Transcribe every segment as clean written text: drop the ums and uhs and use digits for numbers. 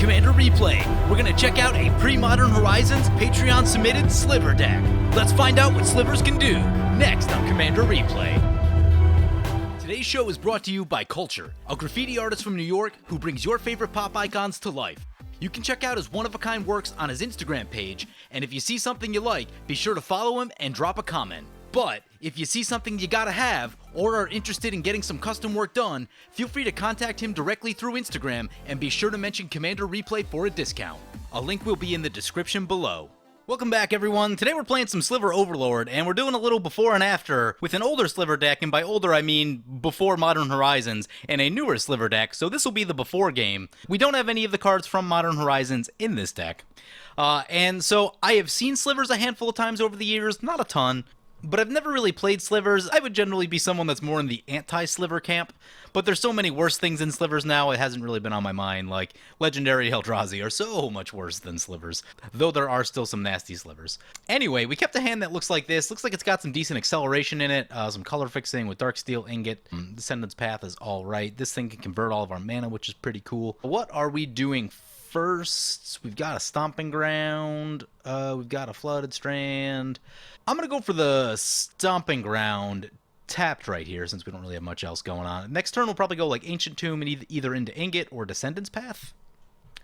Commander Replay. We're gonna check out a pre-Modern Horizons Patreon-submitted Sliver deck. Let's find out what Slivers can do, next on Commander Replay. Today's show is brought to you by Culture, a graffiti artist from New York who brings your favorite pop icons to life. You can check out his one-of-a-kind works on his Instagram page, and if you see something you like, be sure to follow him and drop a comment. But if you see something you gotta have, or are interested in getting some custom work done, feel free to contact him directly through Instagram and be sure to mention Commander Replay for a discount. A link will be in the description below. Welcome back, everyone. Today we're playing some Sliver Overlord, and we're doing a little before and after with an older Sliver deck, and by older I mean before Modern Horizons, and a newer Sliver deck, so this will be the before game. We don't have any of the cards from Modern Horizons in this deck. And so I have seen Slivers a handful of times over the years, not a ton. But I've never really played Slivers. I would generally be someone that's more in the anti-Sliver camp, but there's so many worse things in Slivers now, it hasn't really been on my mind, like Legendary Eldrazi are so much worse than Slivers, though there are still some nasty Slivers. Anyway, we kept a hand that looks like this. Looks like it's got some decent acceleration in it, some color fixing with Darksteel Ingot. Descendant's Path is alright. This thing can convert all of our mana, which is pretty cool. What are we doing first? We've got a Stomping Ground, we've got a Flooded Strand. I'm going to go for the Stomping Ground tapped right here, since we don't really have much else going on. Next turn we'll probably go like Ancient Tomb and either into Ingot or Descendant's Path.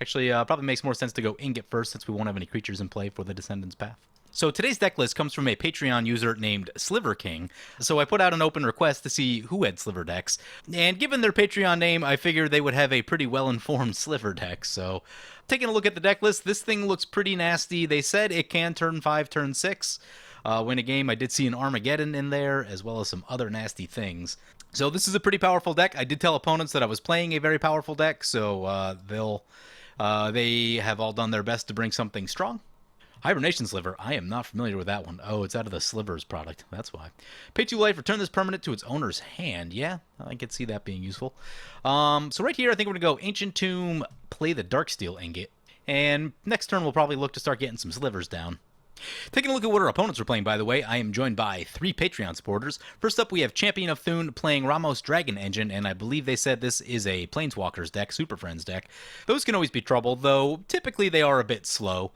Actually, probably makes more sense to go Ingot first, since we won't have any creatures in play for the Descendant's Path. So today's deck list comes from a Patreon user named Sliver King. So I put out an open request to see who had Sliver decks. And given their Patreon name, I figured they would have a pretty well-informed Sliver deck. So taking a look at the deck list, this thing looks pretty nasty. They said it can turn 5, turn 6. Win a game. I did see an Armageddon in there, as well as some other nasty things. So this is a pretty powerful deck. I did tell opponents that I was playing a very powerful deck, so they have all done their best to bring something strong. Hibernation Sliver. I am not familiar with that one. Oh, it's out of the Slivers product. That's why. Pay 2 life. Return this permanent to its owner's hand. Yeah, I could see that being useful. So right here, I think we're going to go Ancient Tomb, play the Darksteel Ingot, and next turn we'll probably look to start getting some Slivers down. Taking a look at what our opponents are playing, by the way, I am joined by 3 Patreon supporters. First up, we have Champion of Thune playing Ramos Dragon Engine, and I believe they said this is a Planeswalkers deck, Super Friends deck. Those can always be trouble, though typically they are a bit slow.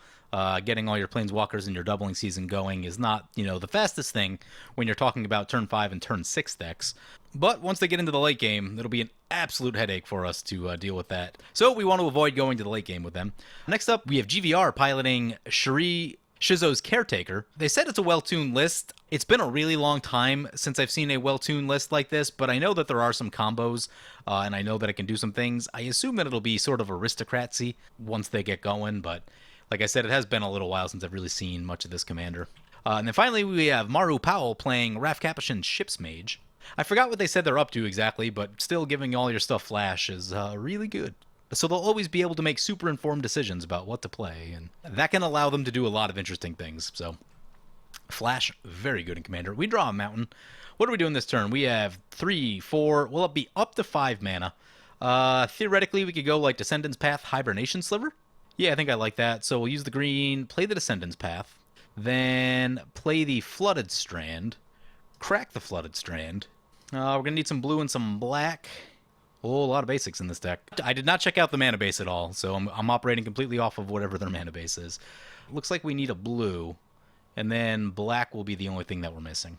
Getting all your Planeswalkers in your doubling season going is not, the fastest thing when you're talking about turn 5 and turn 6 decks. But once they get into the late game, it'll be an absolute headache for us to deal with that. So we want to avoid going to the late game with them. Next up, we have GVR piloting Shirei, Shizo's Caretaker. They said it's a well-tuned list. It's been a really long time since I've seen a well-tuned list like this, but I know that there are some combos, and I know that it can do some things. I assume that it'll be sort of aristocracy once they get going, but like I said, it has been a little while since I've really seen much of this commander. And then finally, we have Maru Powell playing Raff Capashen Ship's Mage. I forgot what they said they're up to exactly, but still giving all your stuff flash is really good. So they'll always be able to make super informed decisions about what to play, and that can allow them to do a lot of interesting things. So Flash, very good in Commander. We draw a mountain. What are we doing this turn? We have 3, 4, will it be up to 5 mana? Theoretically, we could go like Descendant's Path, Hibernation Sliver. Yeah, I think I like that. So we'll use the green, play the Descendant's Path, then play the Flooded Strand, crack the Flooded Strand. We're going to need some blue and some black. Oh, a lot of basics in this deck. I did not check out the mana base at all, so I'm operating completely off of whatever their mana base is. Looks like we need a blue, and then black will be the only thing that we're missing.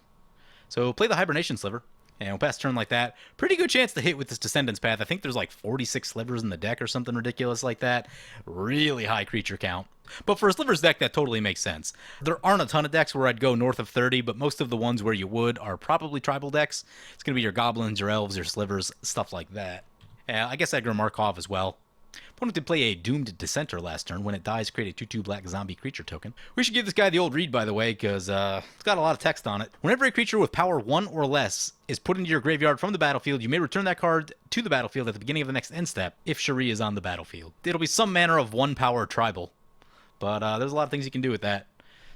So play the Hibernation Sliver, and we'll pass turn like that. Pretty good chance to hit with this Descendant's Path. I think there's like 46 Slivers in the deck or something ridiculous like that. Really high creature count. But for a Slivers deck, that totally makes sense. There aren't a ton of decks where I'd go north of 30, but most of the ones where you would are probably tribal decks. It's going to be your Goblins, your Elves, your Slivers, stuff like that. I guess Edgar Markov as well. Opponent did play a Doomed Dissenter last turn. When it dies, create a 2/2 black zombie creature token. We should give this guy the old read, by the way, because it's got a lot of text on it. Whenever a creature with power 1 or less is put into your graveyard from the battlefield, you may return that card to the battlefield at the beginning of the next end step if Shirei is on the battlefield. It'll be some manner of 1 power tribal, but there's a lot of things you can do with that.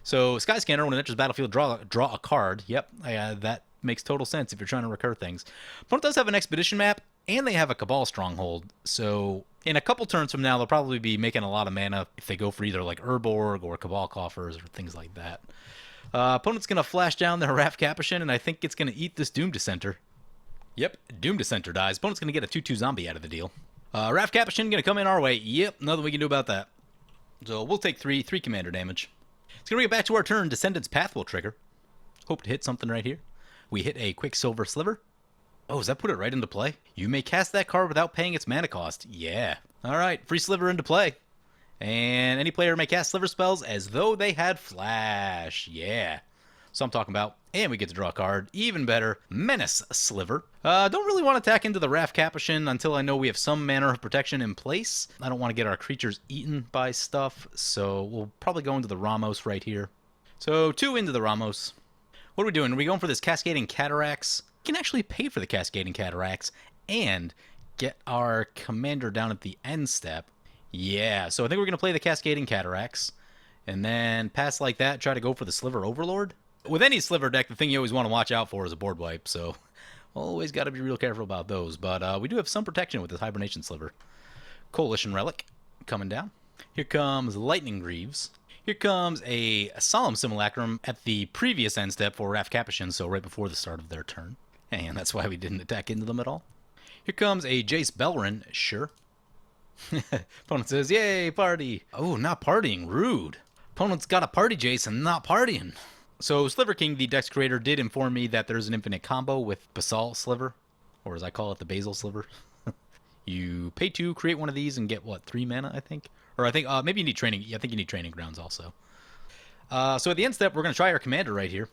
So Skyscanner, when it enters the battlefield, draw a card. Yep, that makes total sense if you're trying to recur things. Opponent does have an Expedition map, and they have a Cabal Stronghold, so in a couple turns from now, they'll probably be making a lot of mana if they go for either like Urborg or Cabal Coffers or things like that. Opponent's going to flash down their Raff Capashen, and I think it's going to eat this Doom Dissenter. Yep, Doom Dissenter dies. Opponent's going to get a 2/2 zombie out of the deal. Raff Capashen gonna come in our way. Yep, nothing we can do about that. So we'll take three commander damage. It's gonna bring it back to our turn. Descendant's Path will trigger. Hope to hit something right here. We hit a Quicksilver Sliver. Oh, does that put it right into play? You may cast that card without paying its mana cost. Yeah. Alright, free Sliver into play. And any player may cast Sliver spells as though they had Flash. Yeah. So I'm talking about. And we get to draw a card. Even better, Menace Sliver. Don't really want to attack into the Raff Capashen until I know we have some manner of protection in place. I don't want to get our creatures eaten by stuff, so we'll probably go into the Ramos right here. So 2 into the Ramos. What are we doing? Are we going for this Cascading Cataracts? We can actually pay for the Cascading Cataracts and get our commander down at the end step. Yeah, so I think we're going to play the Cascading Cataracts and then pass like that, try to go for the Sliver Overlord. With any Sliver deck, the thing you always want to watch out for is a board wipe, so always got to be real careful about those. But we do have some protection with this Hibernation Sliver. Coalition Relic coming down. Here comes Lightning Greaves. Here comes a Solemn Simulacrum at the previous end step for Raff Capashen, so right before the start of their turn. And that's why we didn't attack into them at all. Here comes a Jace Beleren, sure. Opponent says, yay, party. Oh, not partying, rude. Opponent's got a party Jace and not partying. So Sliver King, the deck's creator, did inform me that there's an infinite combo with Basalt Sliver, or as I call it, the Basil Sliver. You pay 2, create one of these, and get, what, 3 mana, I think? Or I think, maybe you need training. Yeah, I think you need training grounds also. So at the end step, we're going to try our commander right here.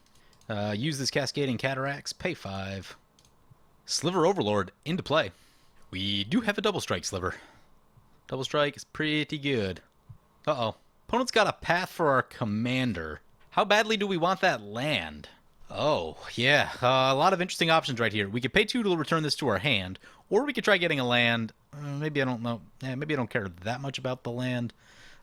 Use this Cascading Cataracts, pay 5. Sliver Overlord into play. We do have a Double Strike Sliver. Double Strike is pretty good. Uh-oh. Opponent's got a path for our commander. How badly do we want that land? Oh, yeah. A lot of interesting options right here. We could pay 2 to return this to our hand, or we could try getting a land. Maybe I don't know. Maybe I don't care that much about the land.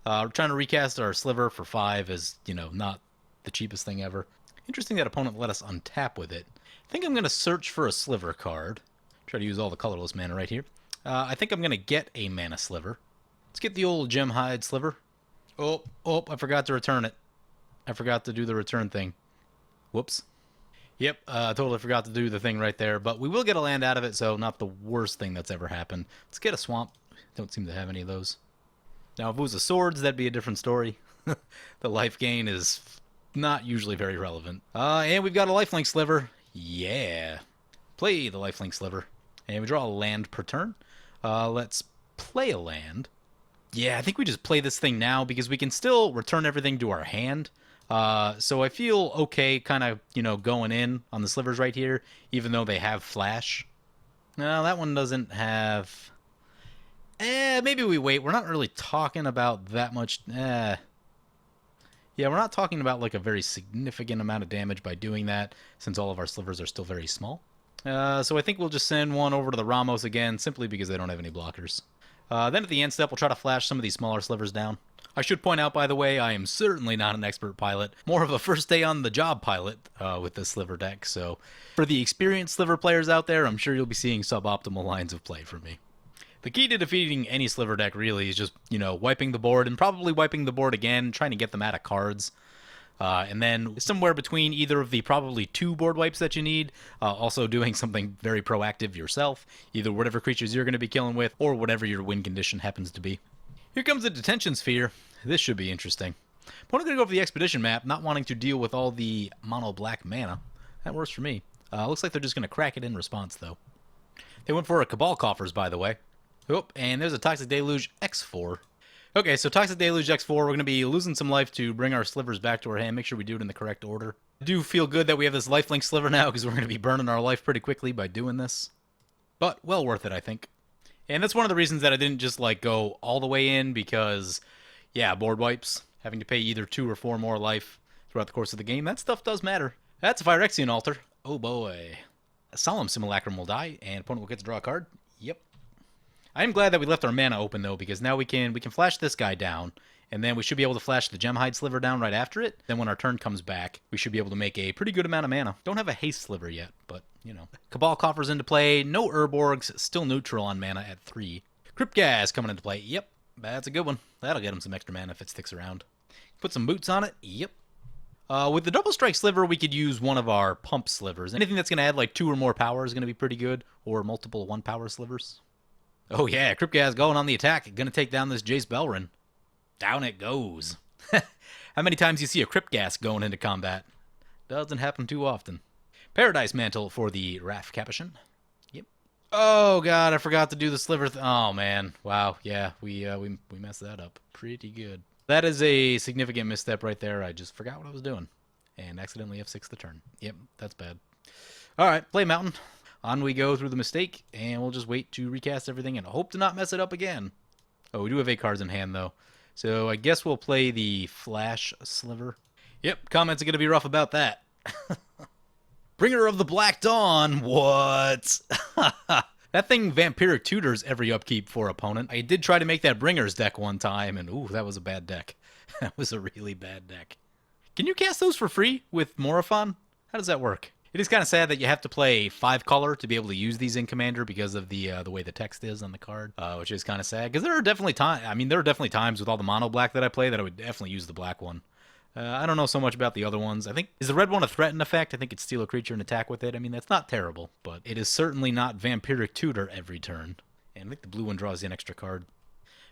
We're trying to recast our Sliver for 5 is, you know, not the cheapest thing ever. Interesting that opponent let us untap with it. I think I'm going to search for a Sliver card. Try to use all the colorless mana right here. I think I'm going to get a Mana Sliver. Let's get the old Gemhide Sliver. Oh, I forgot to return it. I forgot to do the return thing. Whoops. Yep, totally forgot to do the thing right there. But we will get a land out of it, so not the worst thing that's ever happened. Let's get a swamp. Don't seem to have any of those. Now, if it was a swords, that'd be a different story. The life gain is not usually very relevant. And we've got a lifelink Sliver. Yeah. Play the lifelink Sliver. And we draw a land per turn. Let's play a land. Yeah, I think we just play this thing now because we can still return everything to our hand. So I feel okay kind of, you know, going in on the Slivers right here, even though they have Flash. No, that one doesn't have... maybe we wait. We're not really talking about that much... Yeah, we're not talking about like a very significant amount of damage by doing that, since all of our Slivers are still very small. So I think we'll just send one over to the Ramos again, simply because they don't have any blockers. Then at the end step, we'll try to flash some of these smaller Slivers down. I should point out, by the way, I am certainly not an expert pilot. More of a first day on the job pilot with this Sliver deck. So for the experienced Sliver players out there, I'm sure you'll be seeing suboptimal lines of play from me. The key to defeating any Sliver deck really is just, you know, wiping the board and probably wiping the board again, trying to get them out of cards. And then somewhere between either of the probably 2 board wipes that you need, also doing something very proactive yourself, either whatever creatures you're going to be killing with or whatever your win condition happens to be. Here comes the Detention Sphere. This should be interesting. Opponent going to go for the Expedition map, not wanting to deal with all the mono black mana. That works for me. Looks like they're just going to crack it in response, though. They went for a Cabal Coffers, by the way. Oh, and there's a Toxic Deluge X4. Okay, so Toxic Deluge X4, we're going to be losing some life to bring our Slivers back to our hand. Make sure we do it in the correct order. I do feel good that we have this lifelink Sliver now, because we're going to be burning our life pretty quickly by doing this. But well worth it, I think. And that's one of the reasons that I didn't just, like, go all the way in, because, yeah, board wipes, having to pay either 2 or 4 more life throughout the course of the game, that stuff does matter. That's a Phyrexian Altar. Oh, boy. A Solemn Simulacrum will die, and opponent will get to draw a card. Yep. I am glad that we left our mana open, though, because now we can flash this guy down, and then we should be able to flash the Gemhide Sliver down right after it. Then when our turn comes back, we should be able to make a pretty good amount of mana. Don't have a Haste Sliver yet, but, you know. Cabal Coffers into play. No Urborgs. Still neutral on mana at 3. Crypt Gas coming into play. Yep, that's a good one. That'll get him some extra mana if it sticks around. Put some boots on it. Yep. With the Double Strike Sliver, we could use one of our Pump Slivers. Anything that's going to add like 2 or more power is going to be pretty good, or multiple 1-power Slivers. Oh yeah, Cryptgas going on the attack. Gonna take down this Jace Belrin. Down it goes. How many times you see a Cryptgas going into combat? Doesn't happen too often. Paradise Mantle for the Raff Capashen. Yep. Oh god, I forgot to do the sliver. Oh man, wow. Yeah, we messed that up pretty good. That is a significant misstep right there. I just forgot what I was doing and accidentally F6 the turn. Yep, that's bad. All right, play Mountain. On we go through the mistake, and we'll just wait to recast everything and hope to not mess it up again. Oh, we do have 8 cards in hand though, so I guess we'll play the Flash Sliver. Yep, comments are gonna be rough about that. Bringer of the Black Dawn, what? That thing Vampiric Tutors every upkeep for opponent. I did try to make that Bringer's deck one time, and ooh, that was a bad deck. That was a really bad deck. Can you cast those for free with Morophon? How does that work? It is kind of sad that you have to play 5 color to be able to use these in Commander because of the way the text is on the card, which is kind of sad. Because there are definitely times, there are definitely times with all the mono black that I play that I would definitely use the black one. I don't know so much about the other ones. I think, is the red one a threaten effect? I think it's steal a creature and attack with it. I mean, that's not terrible, but it is certainly not Vampiric Tutor every turn. And I think the blue one draws you an extra card.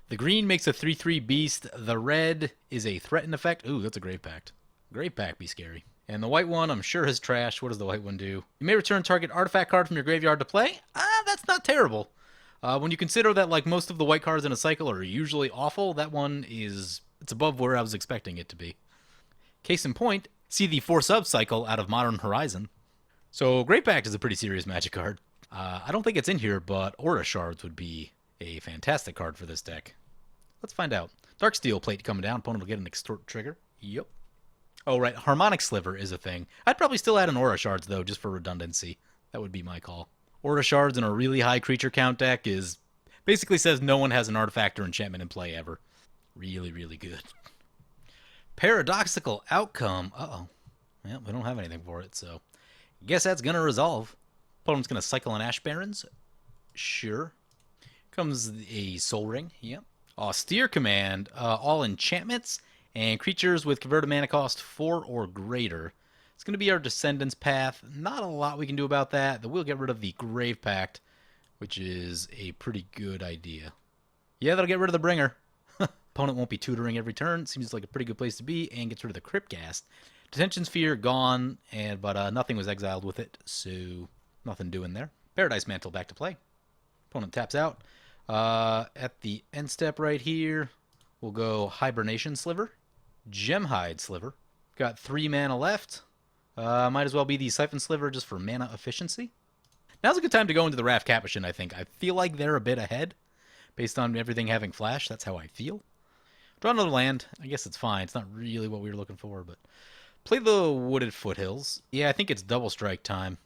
The green makes a 3/3 beast. The red is a threaten effect. Ooh, that's a Grave Pact. Grave Pact be scary. And the white one, I'm sure, is trash. What does the white one do? You may return target artifact card from your graveyard to play. That's not terrible. When you consider that like most of the white cards in a cycle are usually awful, that one is, it's above where I was expecting it to be. Case in point, see the 4-sub cycle out of Modern Horizon. So Grave Pact is a pretty serious Magic card. I don't think it's in here, but Aura Shards would be a fantastic card for this deck. Let's find out. Darksteel Plate coming down. Opponent will get an Extort trigger. Yep. Oh, right. Harmonic Sliver is a thing. I'd probably still add an Aura Shards, though, just for redundancy. That would be my call. Aura Shards in a really high creature count deck is basically says no one has an artifact or enchantment in play ever. Really, really good. Paradoxical Outcome. Uh-oh. Well, we don't have anything for it, so guess that's going to resolve. Opponent's going to cycle an Ash Barrens. Sure. Comes a Soul Ring. Yep. Austere Command. All enchantments and creatures with converted mana cost 4 or greater. It's going to be our Descendants path. Not a lot we can do about that. We'll get rid of the Grave Pact, which is a pretty good idea. Yeah, that'll get rid of the Bringer. Opponent won't be tutoring every turn. Seems like a pretty good place to be, and gets rid of the Cryptghast. Detention Sphere gone, but nothing was exiled with it, so nothing doing there. Paradise Mantle back to play. Opponent taps out. At the end step right here, we'll go Hibernation Sliver, Gemhide Sliver. Got 3 mana left. Might as well be the Siphon Sliver just for mana efficiency. Now's a good time to go into the Raff Capashen, I think. I feel like they're a bit ahead, based on everything having flash. That's how I feel. Draw another land. I guess it's fine. It's not really what we were looking for, but play the Wooded Foothills. Yeah, I think it's double strike time.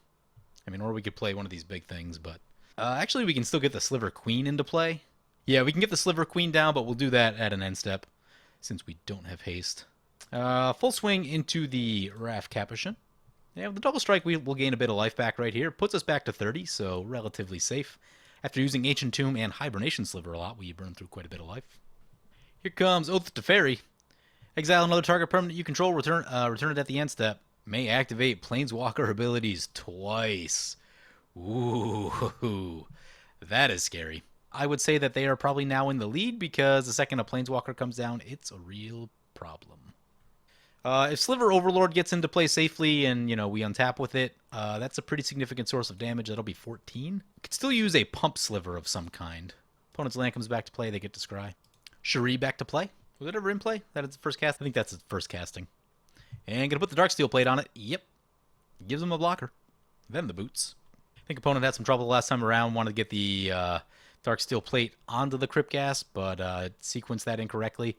I mean, or we could play one of these big things, but actually we can still get the Sliver Queen into play. Yeah, we can get the Sliver Queen down, but we'll do that at an end step since we don't have haste. Full swing into the Raff Capashen. Yeah, with the double strike, we'll gain a bit of life back right here. Puts us back to 30, so relatively safe. After using Ancient Tomb and Hibernation Sliver a lot, we burn through quite a bit of life. Here comes Oath to Fairy. Exile another target permanent you control, return it at the end step. May activate Planeswalker abilities twice. Ooh, that is scary. I would say that they are probably now in the lead because the second a Planeswalker comes down, it's a real problem. If Sliver Overlord gets into play safely and, we untap with it, that's a pretty significant source of damage. That'll be 14. We could still use a Pump Sliver of some kind. Opponent's land comes back to play, they get to scry. Shirei back to play. Was it ever in play? That is the first cast? I think that's the first casting. And gonna put the Darksteel Plate on it. Yep. Gives him a blocker. Then the boots. I think opponent had some trouble the last time around. Wanted to get the Darksteel Plate onto the Cryptghast, but sequenced that incorrectly.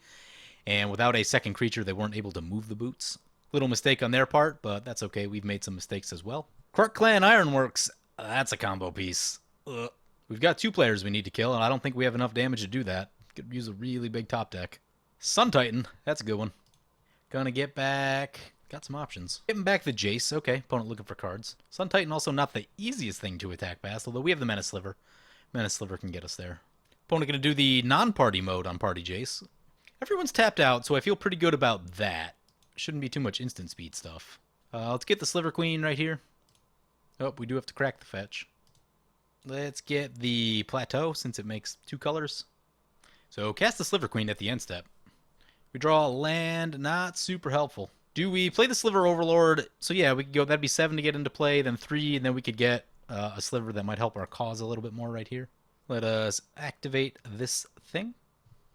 And without a second creature, they weren't able to move the boots. Little mistake on their part, but that's okay. We've made some mistakes as well. Krark Clan Ironworks. That's a combo piece. Ugh. We've got 2 players we need to kill, and I don't think we have enough damage to do that. Could use a really big top deck. Sun Titan. That's a good one. Gonna get back. Got some options. Getting back the Jace. Okay, opponent looking for cards. Sun Titan also not the easiest thing to attack past, although we have the Mana Sliver. Mana Sliver can get us there. Opponent gonna do the non-party mode on Party Jace. Everyone's tapped out, so I feel pretty good about that. Shouldn't be too much instant speed stuff. Let's get the Sliver Queen right here. Oh, we do have to crack the fetch. Let's get the Plateau since it makes 2 colors. So cast the Sliver Queen at the end step. We draw a land, not super helpful. Do we play the Sliver Overlord? So yeah, we could go, that'd be 7 to get into play, then 3, and then we could get a Sliver that might help our cause a little bit more right here. Let us activate this thing.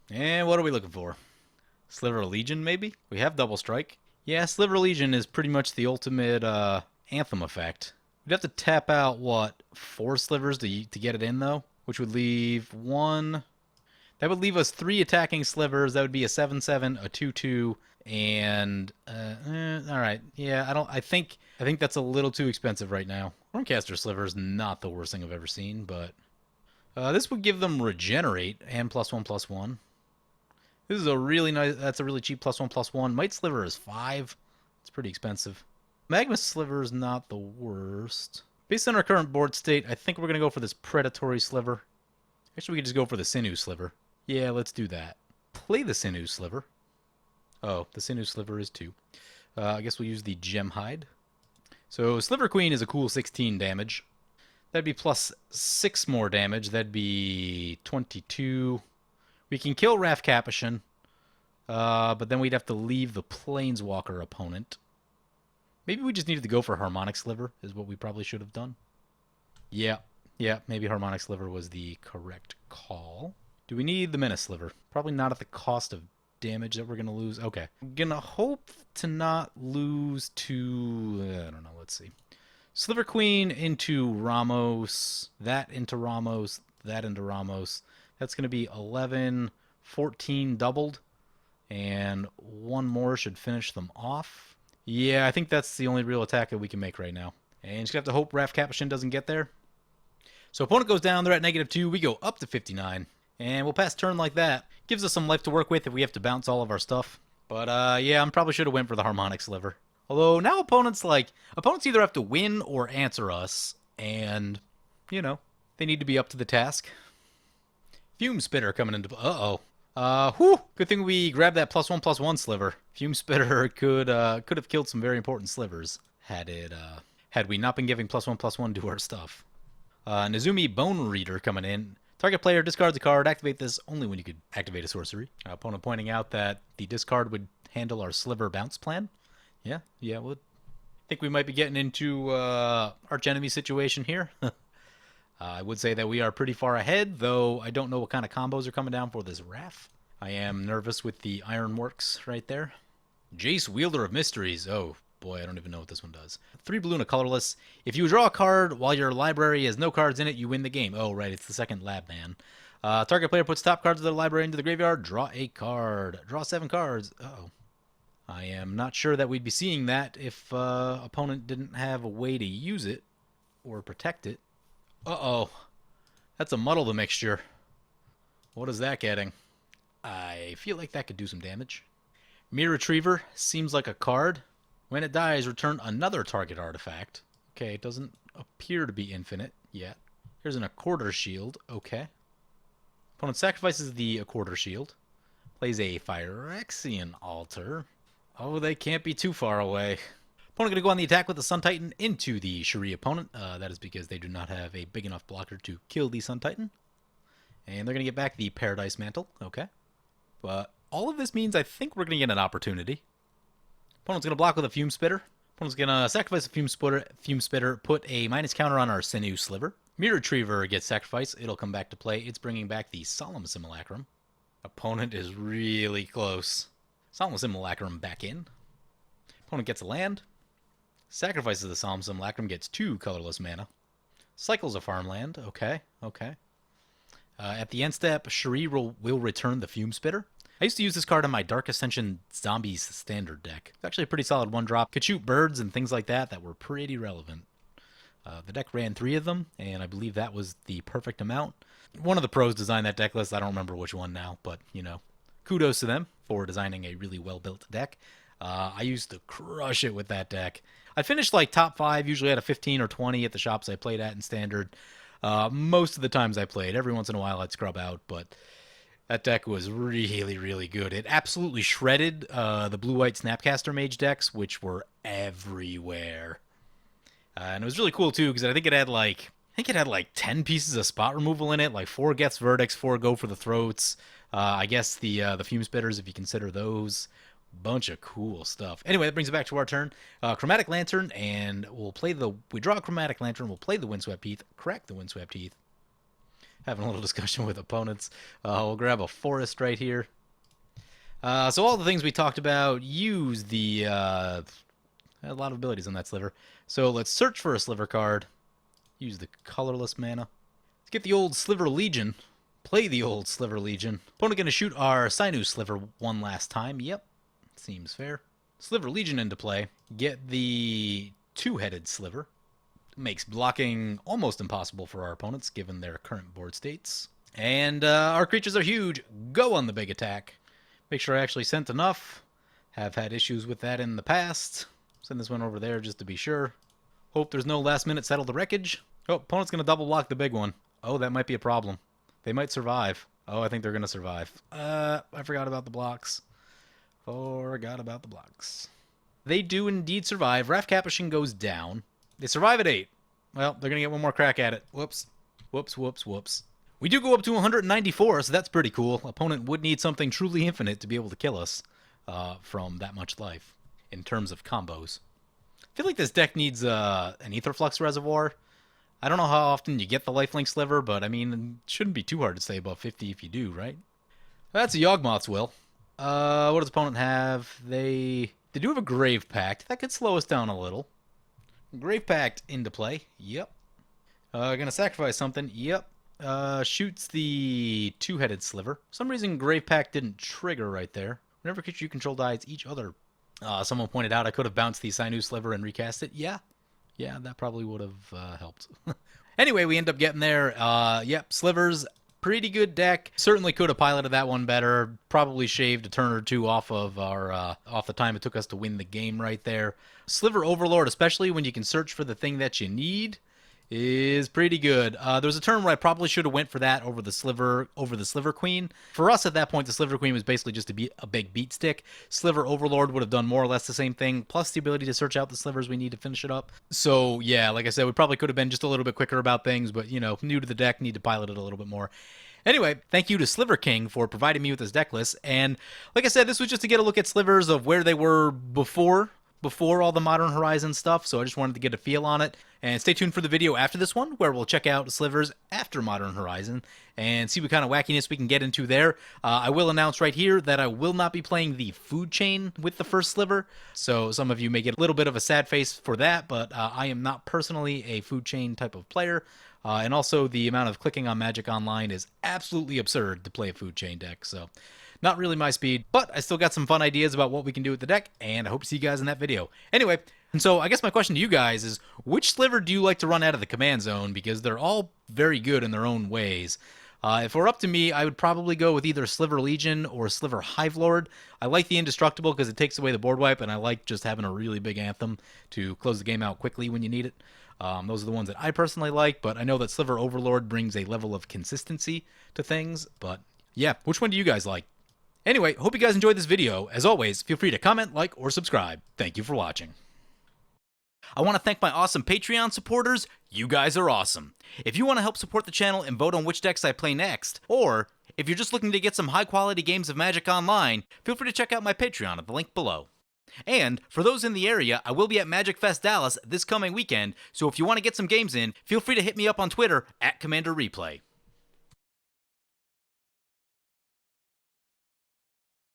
And what are we looking for? Sliver Legion, maybe? We have Double Strike. Yeah, Sliver Legion is pretty much the ultimate Anthem effect. We'd have to tap out, what, 4 Slivers to get it in, though? Which would leave 1... That would leave us 3 attacking Slivers. That would be a 7/7, a 2/2, and... alright. Yeah, I think that's a little too expensive right now. Stormcaster Sliver is not the worst thing I've ever seen, but... this would give them Regenerate and +1/+1. This is a really nice... That's a really cheap +1/+1. Might Sliver is 5. It's pretty expensive. Magma Sliver is not the worst. Based on our current board state, I think we're going to go for this Predatory Sliver. Actually, we could just go for the Sinew Sliver. Yeah, let's do that. Play the Sinew Sliver. Oh, the Sinew Sliver is 2. I guess we'll use the Gem Hide. So Sliver Queen is a cool 16 damage. That'd be plus 6 more damage. That'd be 22. We can kill Raff Capashen, but then we'd have to leave the Planeswalker opponent. Maybe we just needed to go for Harmonic Sliver, is what we probably should have done. Yeah, maybe Harmonic Sliver was the correct call. Do we need the Menace Sliver? Probably not at the cost of damage that we're going to lose. Okay. I'm going to hope to not lose to... I don't know, let's see. Sliver Queen into Ramos, that into Ramos, that into Ramos. That's going to be 11, 14 doubled, and 1 more should finish them off. Yeah, I think that's the only real attack that we can make right now. And just have to hope Raff Capashen doesn't get there. So opponent goes down, they're at -2, we go up to 59. And we'll pass turn like that. Gives us some life to work with if we have to bounce all of our stuff. But yeah, I probably should have went for the Harmonic Sliver. Although now opponents either have to win or answer us. And, you know, they need to be up to the task. Fume Spitter coming into... Whew! Good thing we grabbed that +1/+1 Sliver. Fume Spitter could have killed some very important Slivers had we not been giving +1/+1 to our stuff. Nezumi Bone Reader coming in. Target player discards a card. Activate this only when you could activate a sorcery. Opponent pointing out that the discard would handle our Sliver bounce plan. Yeah, would. Think we might be getting into arch enemy situation here. I would say that we are pretty far ahead, though I don't know what kind of combos are coming down for this Raff. I am nervous with the Ironworks right there. Jace, Wielder of Mysteries. Oh, boy, I don't even know what this one does. 3 blue and a colorless. If you draw a card while your library has no cards in it, you win the game. Oh, right, it's the second lab man. Target player puts top cards of their library into the graveyard. Draw a card. Draw 7 cards. Uh-oh. I am not sure that we'd be seeing that if opponent didn't have a way to use it or protect it. Uh-oh. That's a Muddle the Mixture. What is that getting? I feel like that could do some damage. Mirror Retriever seems like a card. When it dies, return another target artifact. Okay, it doesn't appear to be infinite yet. Here's an Accorder Shield. Okay. Opponent sacrifices the Accorder Shield. Plays a Phyrexian Altar. Oh, they can't be too far away. Opponent going to go on the attack with the Sun Titan into the Shirei opponent. That is because they do not have a big enough blocker to kill the Sun Titan. And they're going to get back the Paradise Mantle. Okay. But all of this means I think we're going to get an opportunity. Opponent's going to block with a Fume Spitter. Opponent's going to sacrifice a Fume Spitter, put a minus counter on our Sinew Sliver. Mirror Retriever gets sacrificed. It'll come back to play. It's bringing back the Solemn Simulacrum. Opponent is really close. Solemn Simulacrum back in. Opponent gets a land. Sacrifices the Solemn Simulacrum, gets 2 colorless mana. Cycles a farmland. Okay. At the end step, Shirei will return the Fume Spitter. I used to use this card on my Dark Ascension Zombies standard deck. It's actually a pretty solid 1-drop. Could shoot birds and things like that were pretty relevant. The deck ran 3 of them, and I believe that was the perfect amount. One of the pros designed that deck list. I don't remember which one now, but, you know, kudos to them for designing a really well-built deck. I used to crush it with that deck. I finished like top 5, usually at a 15 or 20 at the shops I played at in Standard. Most of the times I played. Every once in a while I'd scrub out, but that deck was really, really good. It absolutely shredded the blue-white Snapcaster Mage decks, which were everywhere. And it was really cool, too, because I think it had, like, think it had like 10 pieces of spot removal in it, like 4 gets verdicts, 4 go for the throats. I guess the fume spitters, if you consider those. Bunch of cool stuff. Anyway, that brings it back to our turn. Chromatic Lantern, and we draw a Chromatic Lantern, we'll play the Windswept Heath, crack the Windswept Heath. Having a little discussion with opponents. We'll grab a Forest right here. So all the things we talked about, use the... a lot of abilities on that Sliver. So let's search for a Sliver card. Use the colorless mana. Let's get the old Sliver Legion. Play the old Sliver Legion. Opponent going to shoot our Sinus Sliver one last time. Yep. Seems fair. Sliver Legion into play. Get the two-headed Sliver. Makes blocking almost impossible for our opponents, given their current board states. And our creatures are huge. Go on the big attack. Make sure I actually sent enough. Have had issues with that in the past. Send this one over there just to be sure. Hope there's no last-minute settle the wreckage. Oh, opponent's going to double block the big one. Oh, that might be a problem. They might survive. Oh, I think they're going to survive. I forgot about the blocks. Forgot about the blocks. They do indeed survive. Raff Capashen goes down. They survive at 8. Well, they're going to get one more crack at it. Whoops. Whoops, whoops, whoops. We do go up to 194, so that's pretty cool. Opponent would need something truly infinite to be able to kill us from that much life in terms of combos. I feel like this deck needs an Aetherflux Reservoir. I don't know how often you get the Lifelink Sliver, but I mean, it shouldn't be too hard to stay above 50 if you do, right? That's a Yawgmoth's Will. What does opponent have? They do have a Grave Pact. That could slow us down a little. Grave Pact into play. Yep. Gonna sacrifice something. Yep. Shoots the two-headed Sliver. For some reason, Grave Pact didn't trigger right there. Whenever creature you control dies, each other. Someone pointed out I could have bounced the Sinus Sliver and recast it. Yeah. Yeah, that probably would have helped. Anyway, we end up getting there. Yep, Slivers. Pretty good deck. Certainly could have piloted that one better. Probably shaved a turn or two off of off the time it took us to win the game right there. Sliver Overlord, especially when you can search for the thing that you need, is pretty good. There was a turn where I probably should have went for that over the Sliver Queen. For us at that point, the Sliver Queen was basically just a big beat stick. Sliver Overlord would have done more or less the same thing, plus the ability to search out the slivers we need to finish it up. So yeah, like I said, we probably could have been just a little bit quicker about things, but you know, new to the deck, need to pilot it a little bit more. Anyway, thank you to Sliver King for providing me with this deck list. And like I said, this was just to get a look at slivers of where they were before all the Modern Horizons stuff, so I just wanted to get a feel on it. And stay tuned for the video after this one, where we'll check out slivers after Modern Horizon and see what kind of wackiness we can get into there. I will announce right here that I will not be playing the food chain with the first sliver, so some of you may get a little bit of a sad face for that, but I am not personally a food chain type of player. And also, the amount of clicking on Magic Online is absolutely absurd to play a food chain deck, so not really my speed, but I still got some fun ideas about what we can do with the deck, and I hope to see you guys in that video. Anyway, and so I guess my question to you guys is, which sliver do you like to run out of the command zone? Because they're all very good in their own ways. If it were up to me, I would probably go with either Sliver Legion or Sliver Hivelord. I like the Indestructible because it takes away the board wipe, and I like just having a really big anthem to close the game out quickly when you need it. Those are the ones that I personally like, but I know that Sliver Overlord brings a level of consistency to things. But yeah, which one do you guys like? Anyway, hope you guys enjoyed this video. As always, feel free to comment, like, or subscribe. Thank you for watching. I want to thank my awesome Patreon supporters. You guys are awesome. If you want to help support the channel and vote on which decks I play next, or if you're just looking to get some high-quality games of Magic Online, feel free to check out my Patreon at the link below. And for those in the area, I will be at Magic Fest Dallas this coming weekend, so if you want to get some games in, feel free to hit me up on Twitter at Commander Replay.